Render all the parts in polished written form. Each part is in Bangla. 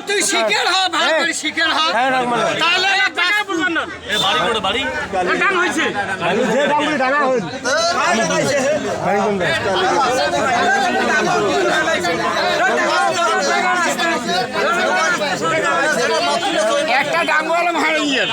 তুই শিখের হ ভালো করে শিখের হ তাহলে বাড়ি করে বাড়ি ডান হয়েছে যে ডাঙ্গুলি ডানা হইল একটা ডাঙ্গুয়ালাম হারিয়ে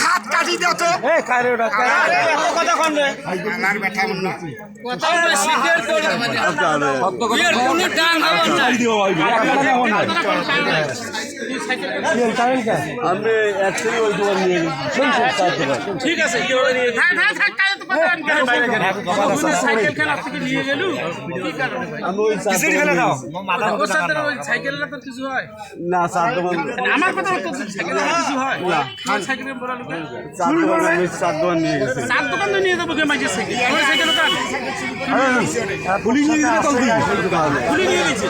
হাত কাটি দাও তো ঠিক আছে সাইকেল খেলা থেকে নিয়ে গেল কিছু হয় না আমার কথা কিছু হয় সাইকেল নিয়ে গেছে চার দোকান নিয়ে যাবো সাইকেল পুলিশ নিয়ে গেছে